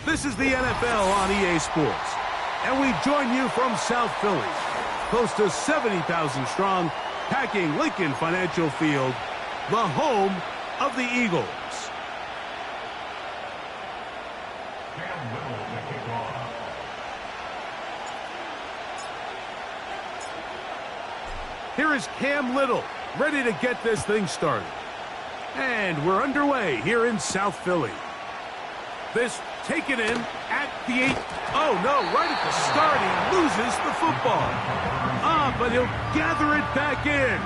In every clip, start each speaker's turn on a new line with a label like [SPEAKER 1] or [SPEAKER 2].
[SPEAKER 1] This is the NFL on EA Sports, and we join you from South Philly, close to 70,000 strong, packing Lincoln Financial Field, the home of the Eagles. Here is Cam Little, ready to get this thing started. And we're underway here in South Philly. This taken in at the 8. Oh, no, right at the start, he loses the football. But he'll gather it back in.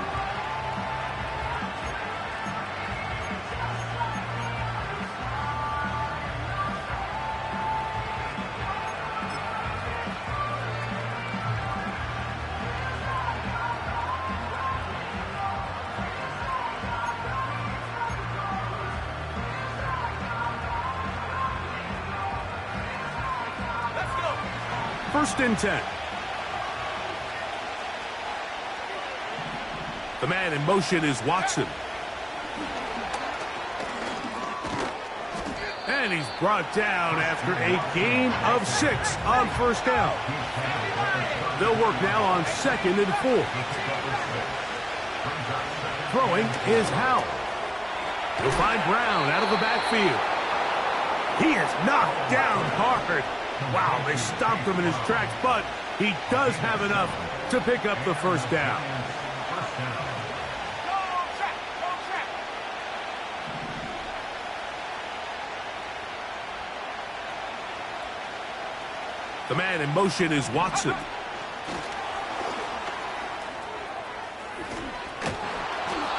[SPEAKER 1] First and 10. The man in motion is Watson. And he's brought down after a gain of 6 on first down. They'll work now on 2nd and 4. Throwing is Howell. He'll find Brown out of the backfield. He is knocked down hard. Wow, they stopped him in his tracks, but he does have enough to pick up the first down. The man in motion is Watson.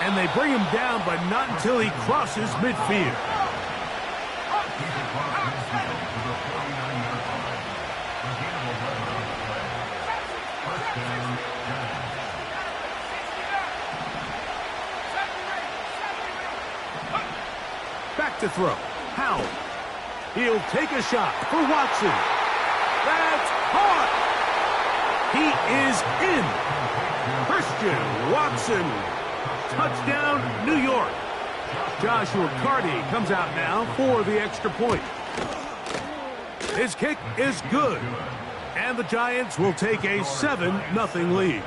[SPEAKER 1] And they bring him down, but not until he crosses midfield. Back to throw. Howell. He'll take a shot for Watson. That's caught. He is in. Christian Watson. Touchdown, New York. Joshua Carty comes out now for the extra point. His kick is good. And the Giants will take a 7-0 lead.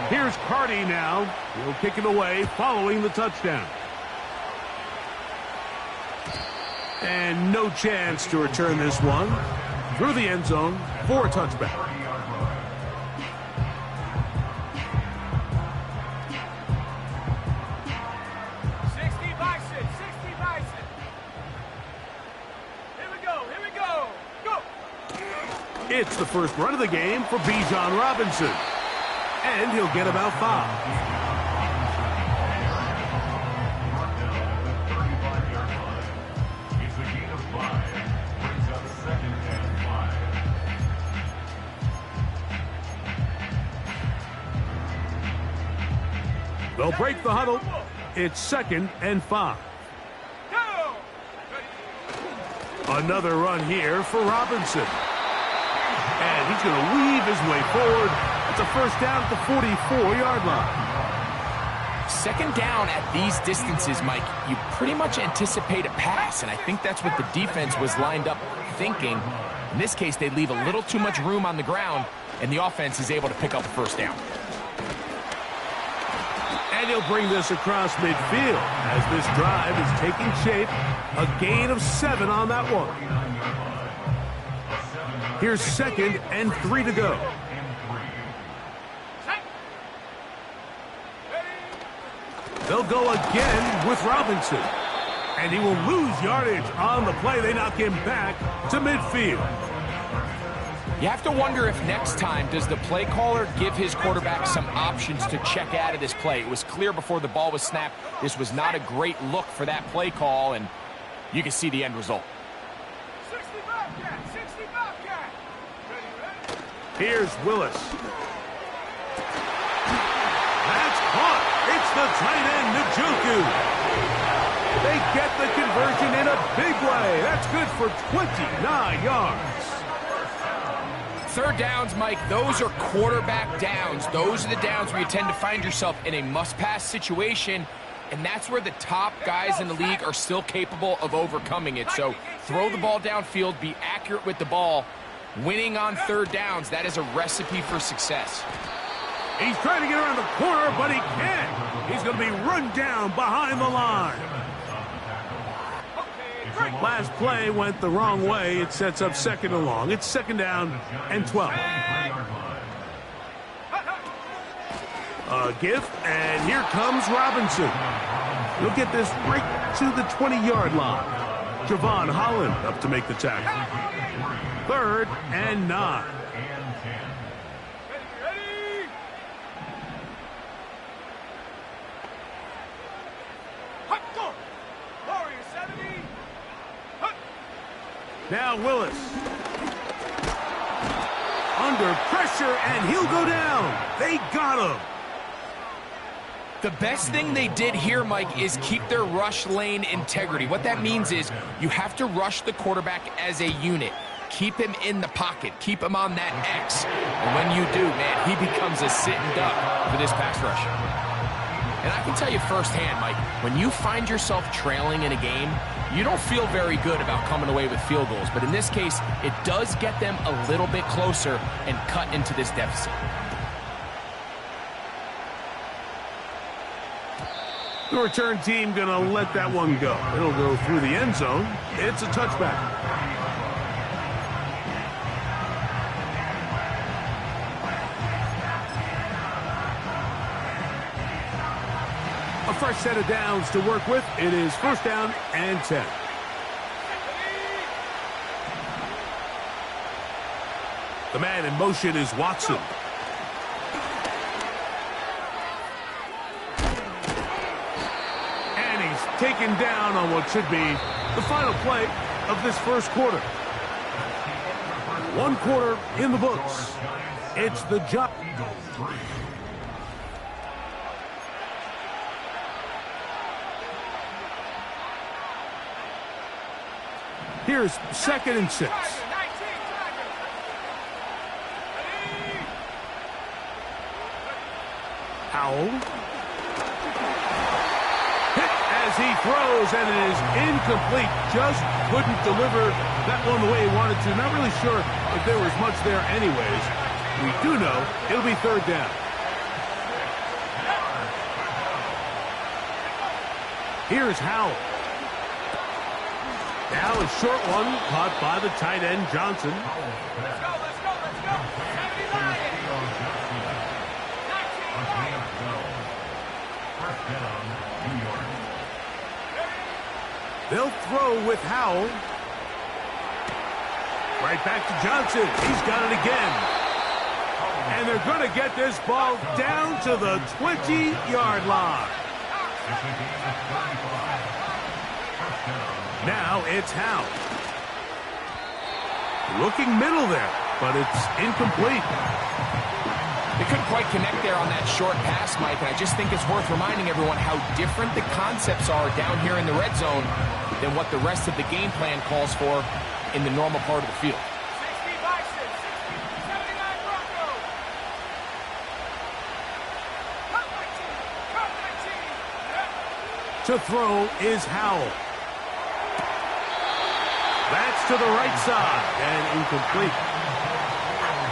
[SPEAKER 1] Here's Carty now. He'll kick it away following the touchdown. And no chance to return this one through the end zone for a touchback. It's the first run of the game for Bijan Robinson. And he'll get about 5. They'll break the huddle. It's 2nd and 5. Another run here for Robinson. And he's going to weave his way forward. It's a first down at the 44-yard line.
[SPEAKER 2] 2nd down at these distances, Mike, you pretty much anticipate a pass, and I think that's what the defense was lined up thinking. In this case, they leave a little too much room on the ground, and the offense is able to pick up a first down.
[SPEAKER 1] And he'll bring this across midfield as this drive is taking shape. A gain of 7 on that one. Here's 2nd and 3 to go. They'll go again with Robinson. And he will lose yardage on the play. They knock him back to midfield.
[SPEAKER 2] You have to wonder if next time does the play caller give his quarterback some options to check out of this play. It was clear before the ball was snapped. This was not a great look for that play call, and you can see the end result.
[SPEAKER 1] Here's Willis. That's caught. It's the tight end, Njoku. They get the conversion in a big way. That's good for 29 yards.
[SPEAKER 2] 3rd downs, Mike, those are quarterback downs. Those are the downs where you tend to find yourself in a must-pass situation. and that's where the top guys in the league are still capable of overcoming it. So throw the ball downfield, be accurate with the ball. Winning on third downs, that is a recipe for success.
[SPEAKER 1] He's trying to get around the corner, but he can't. He's going to be run down behind the line. Last play went the wrong way. It sets up second and long. It's second down and 12. A give, and here comes Robinson. He'll get this right to the 20-yard line. Javon Holland up to make the tackle. Third and 9. Now Willis. Under pressure, and he'll go down. They got him.
[SPEAKER 2] The best thing they did here, Mike, is keep their rush lane integrity. What that means is you have to rush the quarterback as a unit. Keep him in the pocket. Keep him on that X. And when you do, man, he becomes a sitting duck for this pass rush. And I can tell you firsthand, Mike, when you find yourself trailing in a game, you don't feel very good about coming away with field goals. But in this case, it does get them a little bit closer and cut into this deficit.
[SPEAKER 1] The return team going to let that one go. It'll go through the end zone. It's a touchback. A fresh set of downs to work with. It is first down and 10. The man in motion is Watson. And he's taken down on what should be the final play of this first quarter. One quarter in the books. It's the job. Here's second and 6. Howell. Hit as he throws, and it is incomplete. Just couldn't deliver that one the way he wanted to. Not really sure if there was much there anyways. We do know it'll be third down. Here's Howell. Now a short one caught by the tight end, Johnson.
[SPEAKER 3] Let's go, let's go, let's go. 79.
[SPEAKER 1] They'll throw with Howell. Right back to Johnson. He's got it again. And they're going to get this ball down to the 20-yard line. Now it's Howell. Looking middle there, but it's incomplete.
[SPEAKER 2] They couldn't quite connect there on that short pass, Mike, and I just think it's worth reminding everyone how different the concepts are down here in the red zone than what the rest of the game plan calls for in the normal part of the field.
[SPEAKER 3] 60 Bison, 79 Broncos. Cut 19.
[SPEAKER 1] To throw is Howell. That's to the right side and incomplete.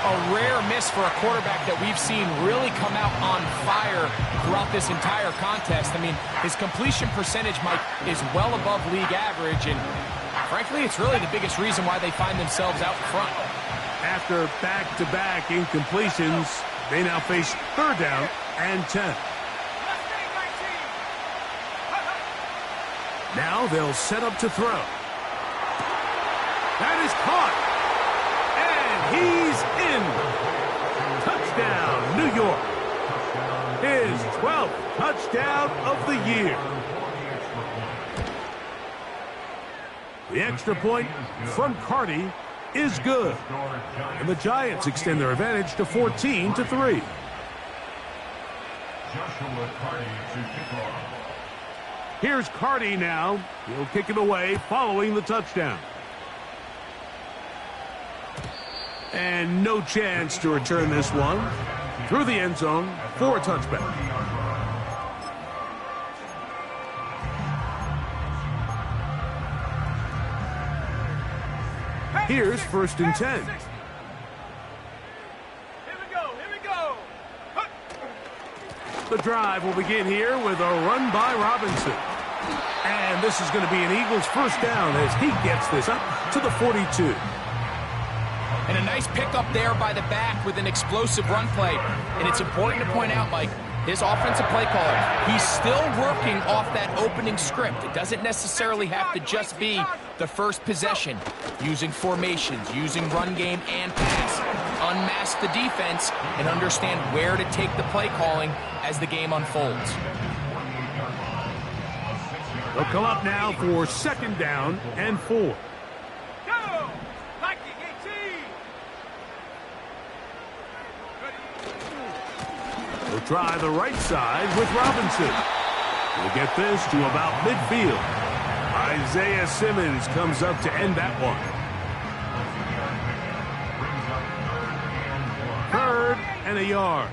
[SPEAKER 2] A rare miss for a quarterback that we've seen really come out on fire throughout this entire contest. I mean, his completion percentage, Mike, is well above league average, and frankly, it's really the biggest reason why they find themselves out front.
[SPEAKER 1] After back-to-back incompletions, they now face third down and 10. Now they'll set up to throw. That is caught. And he's in. Touchdown, New York. His 12th touchdown of the year. The extra point from Carty is good. And the Giants extend their advantage to 14-3. Here's Carty now. He'll kick it away following the touchdown. And no chance to return this one through the end zone for a touchback. Here's 1st and 10.
[SPEAKER 3] Here we go, here we go. Huh.
[SPEAKER 1] The drive will begin here with a run by Robinson. And this is going to be an Eagles 1st down as he gets this up to the 42.
[SPEAKER 2] And a nice pickup there by the back with an explosive run play. And it's important to point out, Mike, his offensive play caller, he's still working off that opening script. It doesn't necessarily have to just be the first possession. Using formations, using run game and pass. Unmask the defense and understand where to take the play calling as the game unfolds.
[SPEAKER 1] They'll come up now for 2nd down and 4.
[SPEAKER 3] Go! Viking 18.
[SPEAKER 1] He'll try the right side with Robinson. We'll get this to about midfield. Isaiah Simmons comes up to end that one. 3rd and a yard.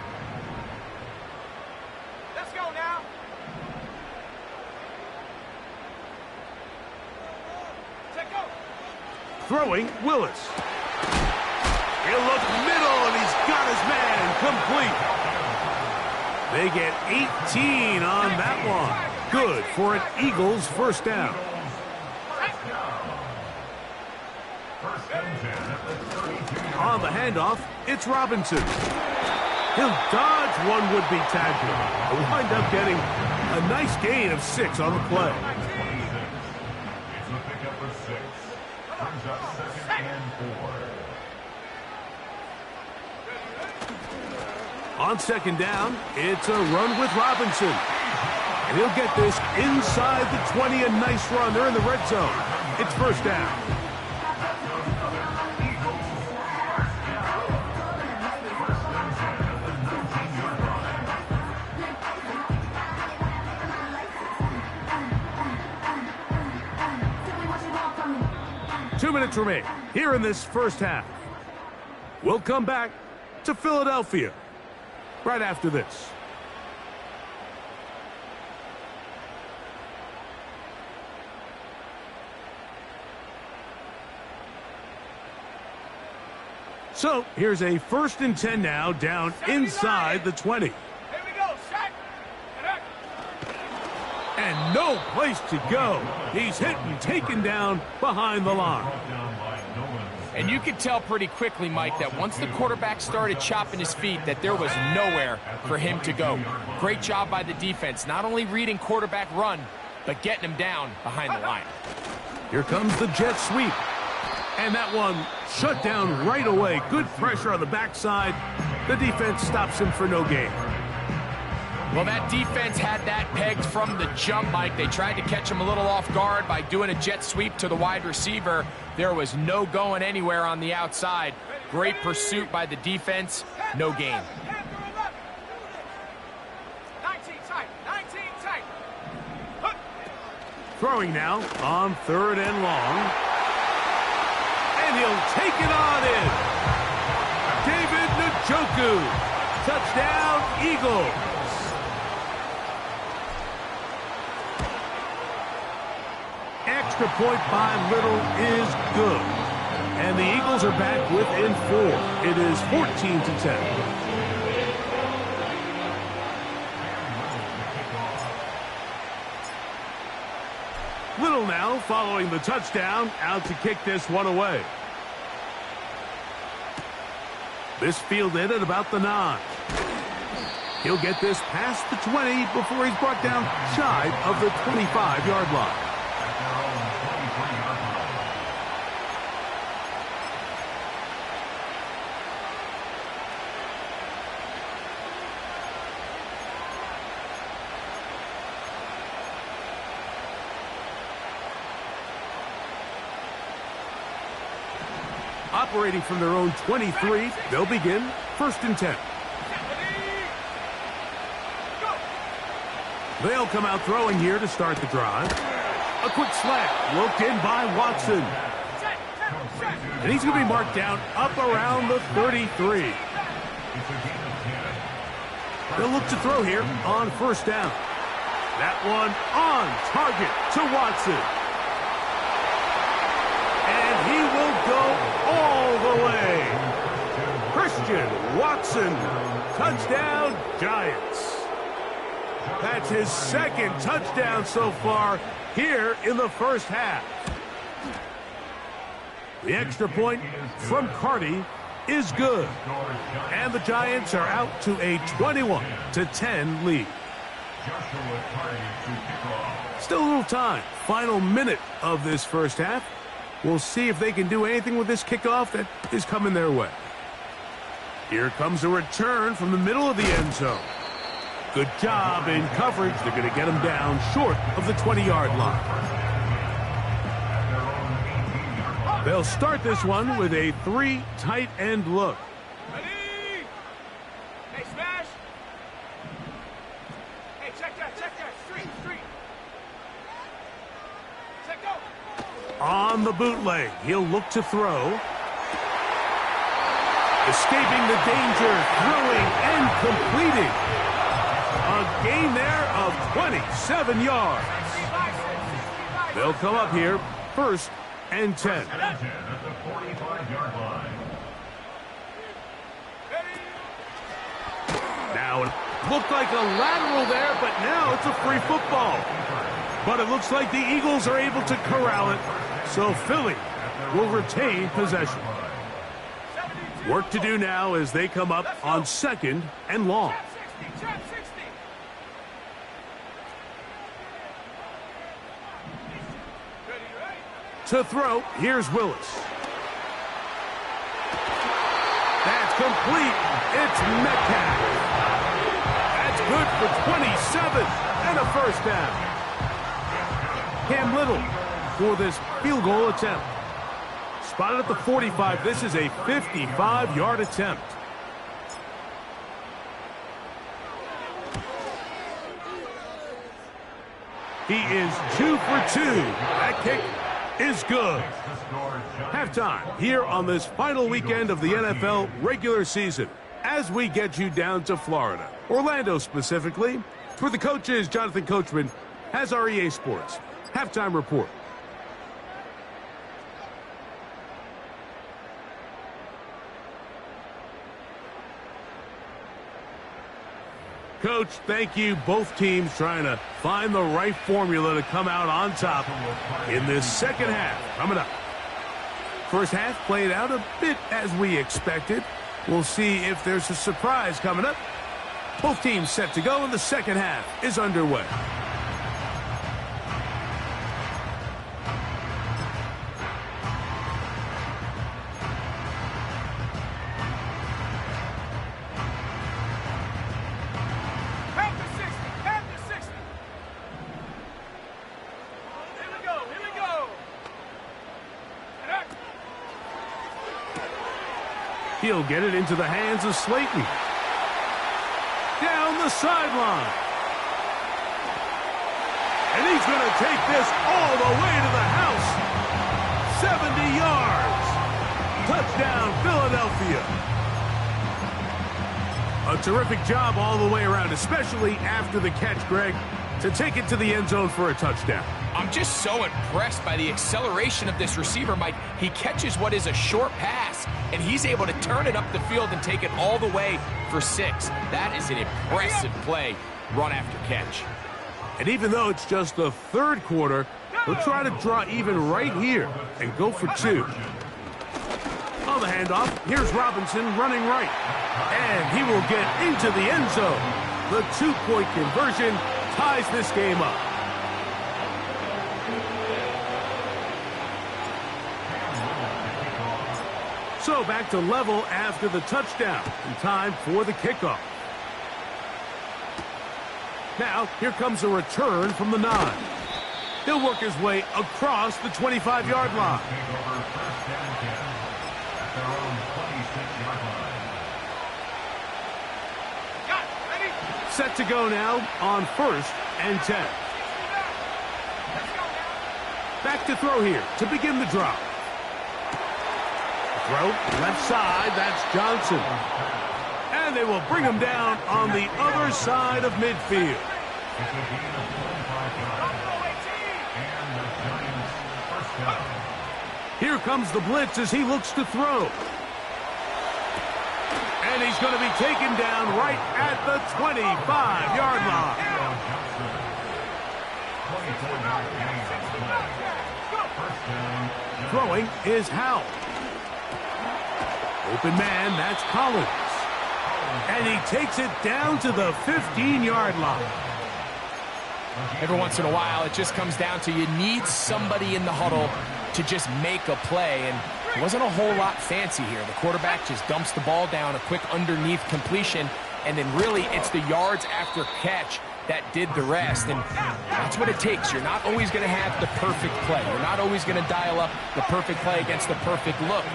[SPEAKER 3] Let's go now. Check go.
[SPEAKER 1] Throwing, Willis. He'll look middle, and he's got his man complete. They get 18 on that one. Good for an Eagles 1st down. On the handoff, it's Robinson. He'll dodge one would-be tackler. He'll wind up getting a nice gain of 6 on the play.
[SPEAKER 4] It's a pickup of 6. Brings up 2nd and 4.
[SPEAKER 1] On 2nd down, it's a run with Robinson. And he'll get this inside the 20, a nice run. They're in the red zone. It's 1st down. Two minutes remain here in this 1st half. We'll come back to Philadelphia right after this. So here's a 1st and 10 now, down inside the 20.
[SPEAKER 3] Here we go, set.
[SPEAKER 1] And no place to go. He's hit and taken down behind the line.
[SPEAKER 2] And you could tell pretty quickly, Mike, that once the quarterback started chopping his feet, that there was nowhere for him to go. Great job by the defense, not only reading quarterback run, but getting him down behind the line.
[SPEAKER 1] Here comes the jet sweep. And that one shut down right away. Good pressure on the backside. The defense stops him for no gain.
[SPEAKER 2] Well, that defense had that pegged from the jump, Mike. They tried to catch him a little off guard by doing a jet sweep to the wide receiver. There was no going anywhere on the outside. Great pursuit by the defense. No gain.
[SPEAKER 3] 19 tight, 19 tight.
[SPEAKER 1] Throwing now on 3rd and long. And he'll take it on in. David Njoku. Touchdown, Eagles. Extra point by Little is good. And the Eagles are back within 4. It is 14-10. Little now following the touchdown, out to kick this one away. This fielded at about the 9. He'll get this past the 20 before he's brought down shy of the 25-yard line. Operating from their own 23, they'll begin 1st and 10. They'll come out throwing here to start the drive. A quick slant, looked in by Watson. And he's going to be marked down up around the 33. They'll look to throw here on 1st down. That one on target to Watson. And he will go Watson. Touchdown, Giants. That's his second touchdown so far here in the first half. The extra point from Carty is good. And the Giants are out to a 21-10 lead. Still a little time. Final minute of this first half. We'll see if they can do anything with this kickoff that is coming their way. Here comes a return from the middle of the end zone. Good job in coverage. They're going to get him down short of the 20-yard line. They'll start this one with a 3 tight end look.
[SPEAKER 3] Ready? Hey, smash. Hey, check that. Street. Check go.
[SPEAKER 1] On the bootleg, he'll look to throw. Escaping the danger, throwing and completing. A gain there of 27 yards. They'll come up here, 1st and 10.
[SPEAKER 4] At the 45-yard line.
[SPEAKER 1] Now it looked like a lateral there, but now it's a free football. But it looks like the Eagles are able to corral it, so Philly will retain possession. Work to do now as they come up on 2nd and long.
[SPEAKER 3] Trap 60.
[SPEAKER 1] To throw, here's Willis. That's complete. It's Metcalf. That's good for 27 and a first down. Cam Little for this field goal attempt. Spotted at the 45. This is a 55-yard attempt. He is 2 for 2. That kick is good. Halftime here on this final weekend of the NFL regular season as we get you down to Florida, Orlando specifically. For the coaches, Jonathan Coachman has our EA Sports halftime report. Coach, thank you. Both teams trying to find the right formula to come out on top in this second half. Coming up. First half played out a bit as we expected. We'll see if there's a surprise coming up. Both teams set to go, and the second half is underway. He'll get it into the hands of Slayton. Down the sideline. And he's going to take this all the way to the house. 70 yards. Touchdown, Philadelphia. A terrific job all the way around, especially after the catch, Greg, to take it to the end zone for a touchdown.
[SPEAKER 2] I'm just so impressed by the acceleration of this receiver, Mike. He catches what is a short pass, and he's able to turn it up the field and take it all the way for 6. That is an impressive play, run after catch.
[SPEAKER 1] And even though it's just the third quarter, he'll try to draw even right here and go for 2. On the handoff, here's Robinson running right. And he will get into the end zone. The 2-point conversion ties this game up. So back to level after the touchdown. And time for the kickoff. Now, here comes a return from the 9. He'll work his way across the 25-yard line. Set to go now on 1st and 10. Back to throw here to begin the drive. Throw, left side, that's Johnson. And they will bring him down on the other side of midfield. Here comes the blitz as he looks to throw. And he's going to be taken down right at the 25-yard line. Throwing is Howell. Open man, that's Collins. And he takes it down to the 15-yard line.
[SPEAKER 2] Every once in a while, it just comes down to you need somebody in the huddle to just make a play, and it wasn't a whole lot fancy here. The quarterback just dumps the ball down, a quick underneath completion, and then really it's the yards after catch that did the rest, and that's what it takes. You're not always going to have the perfect play. You're not always going to dial up the perfect play against the perfect look.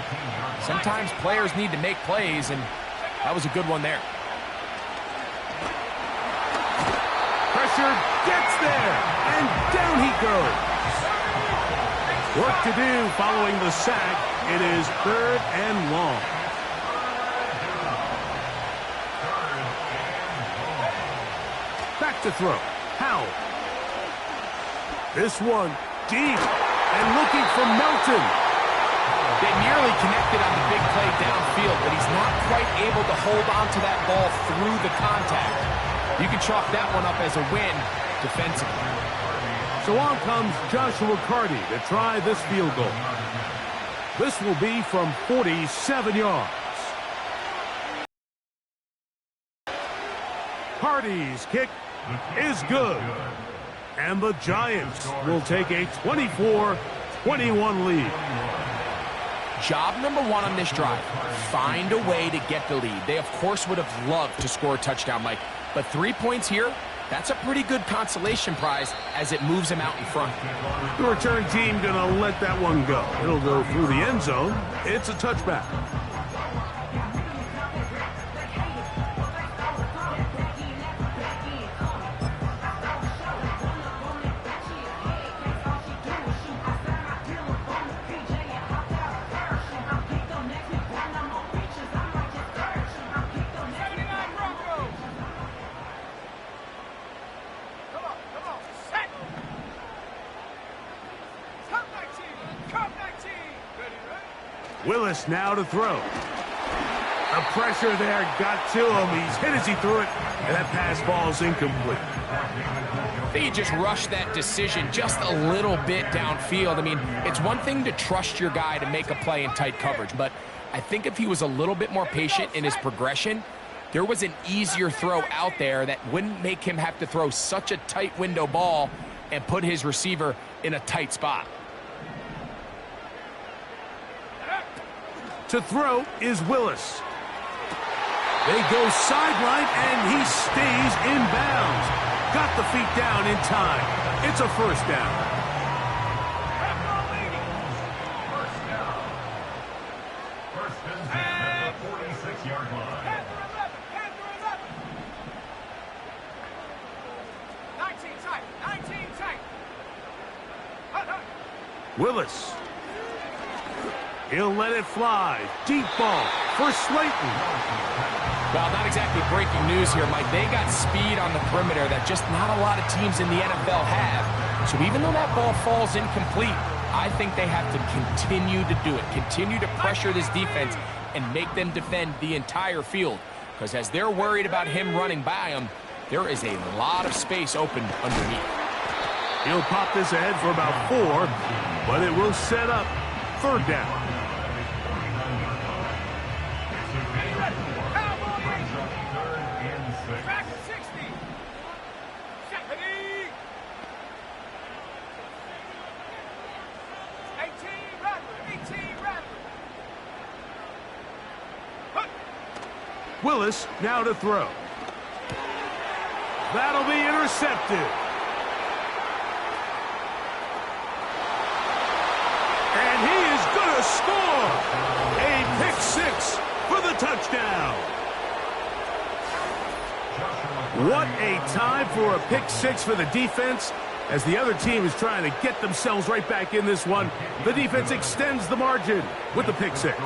[SPEAKER 2] Sometimes players need to make plays, and that was a good one there.
[SPEAKER 1] Pressure gets there, and down he goes. Work to do following the sack. It is 3rd and long. Back to throw. Howell. This one deep and looking for Melton.
[SPEAKER 2] They nearly connected on the big play downfield, but he's not quite able to hold on to that ball through the contact. You can chalk that one up as a win defensively.
[SPEAKER 1] So on comes Joshua Carty to try this field goal. This will be from 47 yards. Carty's kick is good. And the Giants will take a 24-21 lead.
[SPEAKER 2] Job number one on this drive, find a way to get the lead. They, of course, would have loved to score a touchdown, Mike. But 3 points here, that's a pretty good consolation prize as it moves them out in front.
[SPEAKER 1] The return team going to let that one go. It'll go through the end zone. It's a touchback. Willis now to throw. The pressure there got to him. He's hit as he threw it, and that pass falls incomplete.
[SPEAKER 2] I think he just rushed that decision just a little bit downfield. I mean, it's one thing to trust your guy to make a play in tight coverage, but I think if he was a little bit more patient in his progression, there was an easier throw out there that wouldn't make him have to throw such a tight window ball and put his receiver in a tight spot.
[SPEAKER 1] To throw is Willis. They go sideline, and he stays in bounds. Got the feet down in time. It's a first down.
[SPEAKER 4] First and 10 at the 46-yard line.
[SPEAKER 3] 19 tight. 19 tight.
[SPEAKER 1] Willis. He'll let it fly. Deep ball for Slayton.
[SPEAKER 2] Well, not exactly breaking news here, Mike. They got speed on the perimeter that just not a lot of teams in the NFL have. So even though that ball falls incomplete, I think they have to continue to do it. Continue to pressure this defense and make them defend the entire field. Because as they're worried about him running by them, there is a lot of space open underneath.
[SPEAKER 1] He'll pop this ahead for about 4, but it will set up 3rd down.
[SPEAKER 3] Back to 60. Stephanie. 18 Rattler.
[SPEAKER 1] Willis now to throw. That'll be intercepted. And he is going to score. A pick 6 for the touchdown. What a time for a pick 6 for the defense. As the other team is trying to get themselves right back in this one, the defense extends the margin with the pick 6.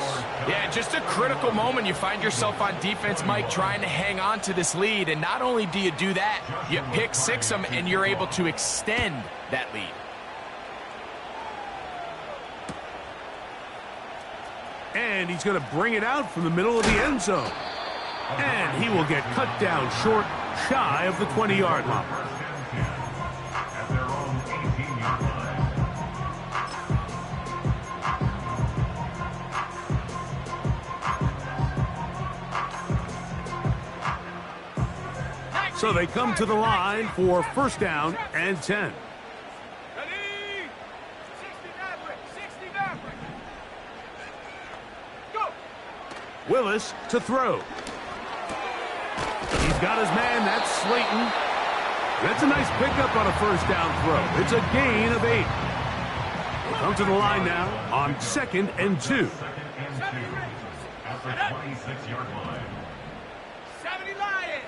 [SPEAKER 2] Yeah, just a critical moment. You find yourself on defense, Mike, trying to hang on to this lead. And not only do you do that, you pick 6 them, and you're able to extend that lead.
[SPEAKER 1] And he's going to bring it out from the middle of the end zone. And he will get cut down short, shy of the 20-yard line.
[SPEAKER 4] At their own 18-yard line.
[SPEAKER 1] So they come to the line for first down and 10.
[SPEAKER 3] Ready? 60 Maverick. 60 Maverick. Go.
[SPEAKER 1] Willis to throw. He's got his man. That's Slayton. That's a nice pickup on a first down throw. It's a gain of 8. They come to the line now on 2nd and 2.
[SPEAKER 4] At the 26-yard line.
[SPEAKER 3] 70 Lion.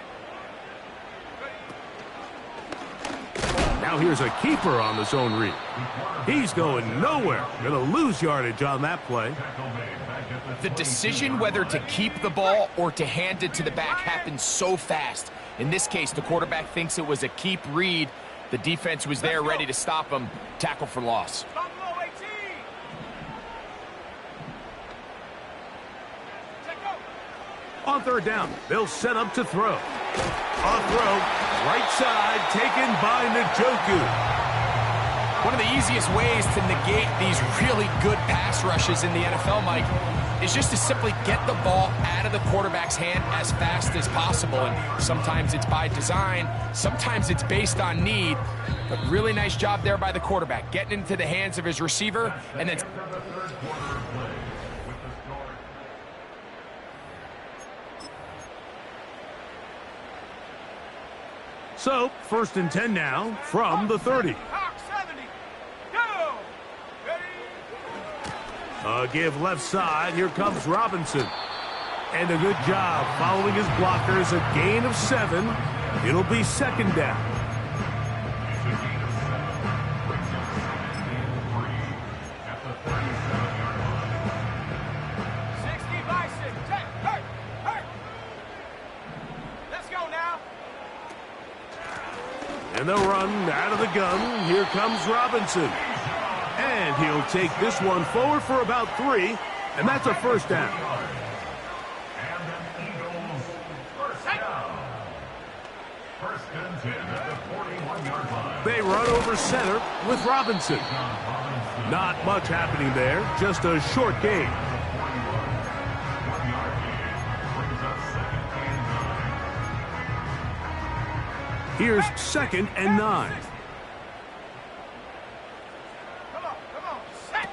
[SPEAKER 1] Now here's a keeper on the zone read. He's going nowhere. Going to lose yardage on that play.
[SPEAKER 2] The decision whether to keep the ball or to hand it to the back happens so fast. In this case, the quarterback thinks it was a keep read. The defense was there ready to stop him. Tackle for loss.
[SPEAKER 3] Buffalo 18. Check go.
[SPEAKER 1] On third down, they'll set up to throw. On throw, right side, taken by Njoku.
[SPEAKER 2] One of the easiest ways to negate these really good pass rushes in the NFL, Mike, is just to simply get the ball out of the quarterback's hand as fast as possible. And sometimes it's by design, sometimes it's based on need. But really nice job there by the quarterback, getting into the hands of his receiver, and then...
[SPEAKER 1] So, first and 10 now from the 30.
[SPEAKER 3] Hawk 70. Go. Ready?
[SPEAKER 1] Give left side. Here comes Robinson. And a good job following his blockers. A gain of 7. It'll be second down.
[SPEAKER 4] At the 37-yard line.
[SPEAKER 3] 60 Bison. Hurt. Hurt. Let's go now.
[SPEAKER 1] And they'll run out of the gun. Here comes Robinson. And he'll take this one forward for about 3. And that's a first down.
[SPEAKER 4] And an Eagles first down. First and 10 at the 41-yard line.
[SPEAKER 1] They run over center with Robinson. Not much happening there. Just a short gain.
[SPEAKER 4] 1-yard gain brings up second and 9.
[SPEAKER 1] Here's second and 9.
[SPEAKER 3] Come on. Set.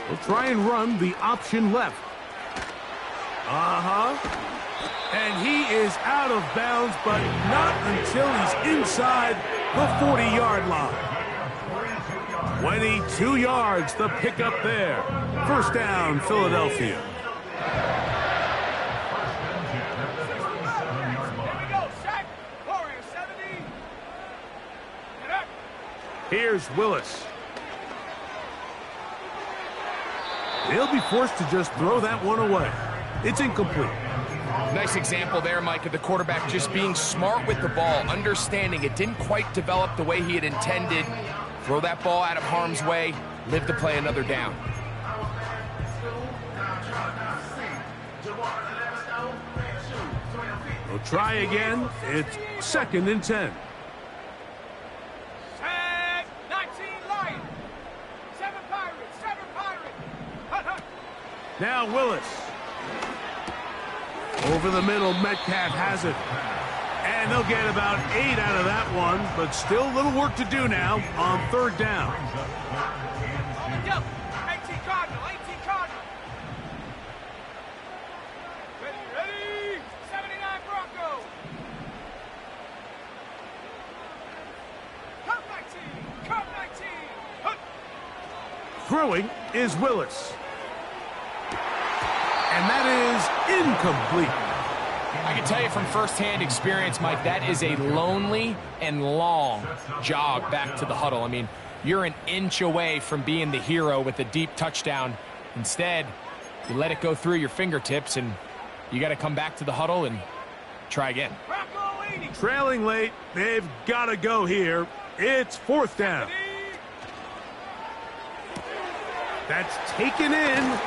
[SPEAKER 1] We'll try and run the option left. And he is out of bounds, but not until he's inside the 40-yard line. 22 yards, the pickup there. First down, Philadelphia.
[SPEAKER 3] Here we go. Sack. Warrior 70. Get up.
[SPEAKER 1] Here's Willis. They'll be forced to just throw that one away. It's incomplete.
[SPEAKER 2] Nice example there, Mike, of the quarterback just being smart with the ball, understanding it didn't quite develop the way he had intended. Throw that ball out of harm's way, live to play another down.
[SPEAKER 1] We'll try again. It's second and 10.
[SPEAKER 3] Sack. 19 Lion. 7 Pirates. 7 Pirates. Hut.
[SPEAKER 1] Now Willis. Over the middle, Metcalf has it. And they'll get about 8 out of that one, but still a little work to do now on third down.
[SPEAKER 3] Yo. 18 Cardinal. 18 Cardinal. Ready. 79 Bronco. Come 19. Hut.
[SPEAKER 1] Throwing is Willis. And that is incomplete.
[SPEAKER 2] I can tell you from firsthand experience, Mike, that is a lonely and long jog back to the huddle. I mean, you're an inch away from being the hero with a deep touchdown. Instead, you let it go through your fingertips, and you got to come back to the huddle and try again.
[SPEAKER 3] Bronco 80.
[SPEAKER 1] Trailing late, they've got to go here. It's fourth down. That's taken in.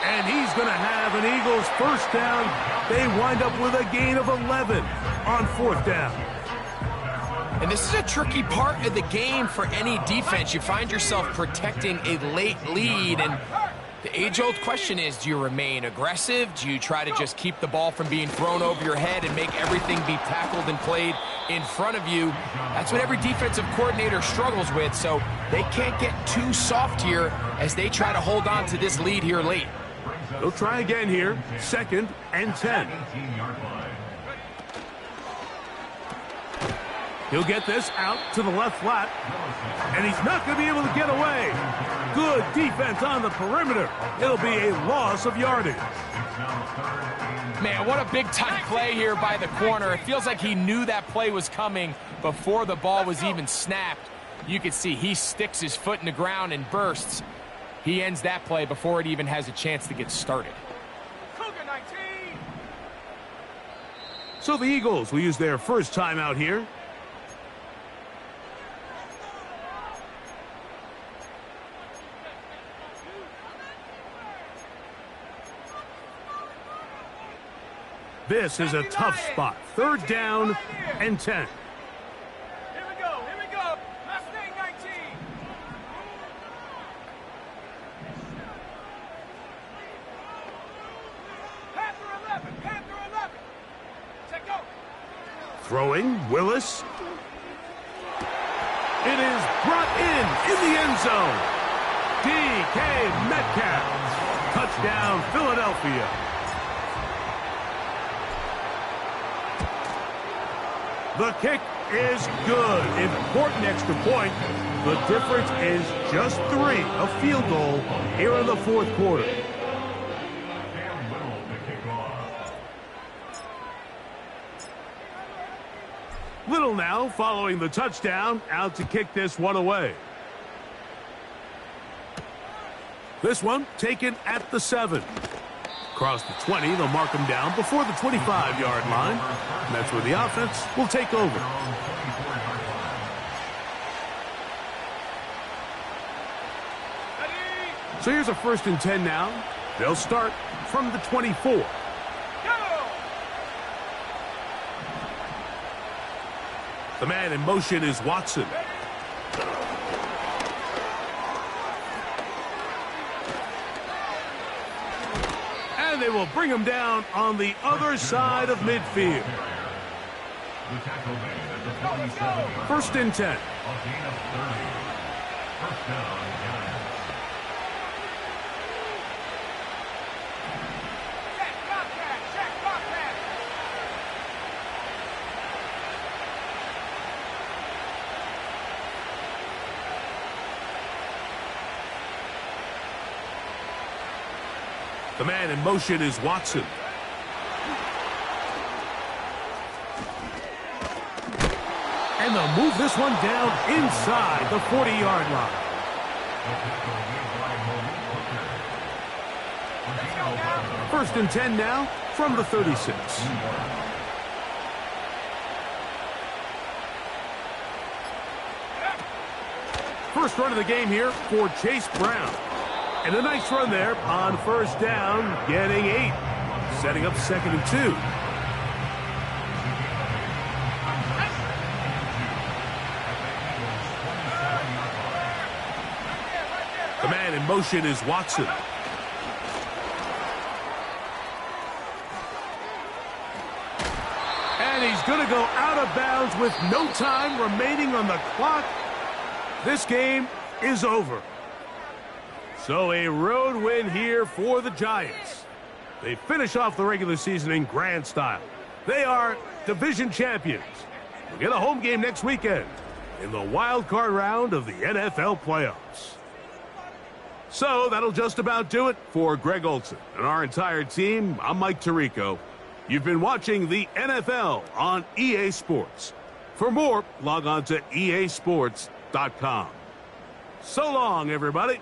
[SPEAKER 1] And he's going to have an Eagles first down. They wind up with a gain of 11 on fourth down.
[SPEAKER 2] And this is a tricky part of the game for any defense. You find yourself protecting a late lead, and the age-old question is, do you remain aggressive? Do you try to just keep the ball from being thrown over your head and make everything be tackled and played in front of you? That's what every defensive coordinator struggles with, so they can't get too soft here as they try to hold on to this lead here late.
[SPEAKER 1] They'll try again here, 2nd and 10. He'll get this out to the left flat, and he's not going to be able to get away. Good defense on the perimeter. It'll be a loss of yardage.
[SPEAKER 2] Man, what a big-time play here by the corner. It feels like he knew that play was coming before the ball was even snapped. You can see he sticks his foot in the ground and bursts. He ends that play before it even has a chance to get started.
[SPEAKER 3] Cougar 19.
[SPEAKER 1] So the Eagles will use their first timeout here. This is a tough spot. 3rd down and 10.
[SPEAKER 3] Here we go, here we go. Mustang 19. Panther 11, Panther 11. Set go.
[SPEAKER 1] Throwing, Willis. It is brought in the end zone. DK Metcalf. Touchdown, Philadelphia. The kick is good. Important extra point. The difference is just 3, a field goal here in the 4th quarter. Little now following the touchdown, out to kick this one away. This one taken at the 7. Across the 20, they'll mark him down before the 25-yard line. And that's where the offense will take over. So here's a 1st and 10 now. They'll start from the 24.
[SPEAKER 3] Go.
[SPEAKER 1] The man in motion is Watson. And they will bring him down on the other side of midfield. 1st and 10. The man in motion is Watson. And they'll move this one down inside the 40-yard line. First and 10 now from the 36. First run of the game here for Chase Brown. And a nice run there on first down, getting 8. Setting up 2nd and 2. The man in motion is Watson. And he's going to go out of bounds with no time remaining on the clock. This game is over. So a road win here for the Giants. They finish off the regular season in grand style. They are division champions. We'll get a home game next weekend in the wild card round of the NFL playoffs. So that'll just about do it for Greg Olsen and our entire team. I'm Mike Tirico. You've been watching the NFL on EA Sports. For more, log on to easports.com. So long, everybody.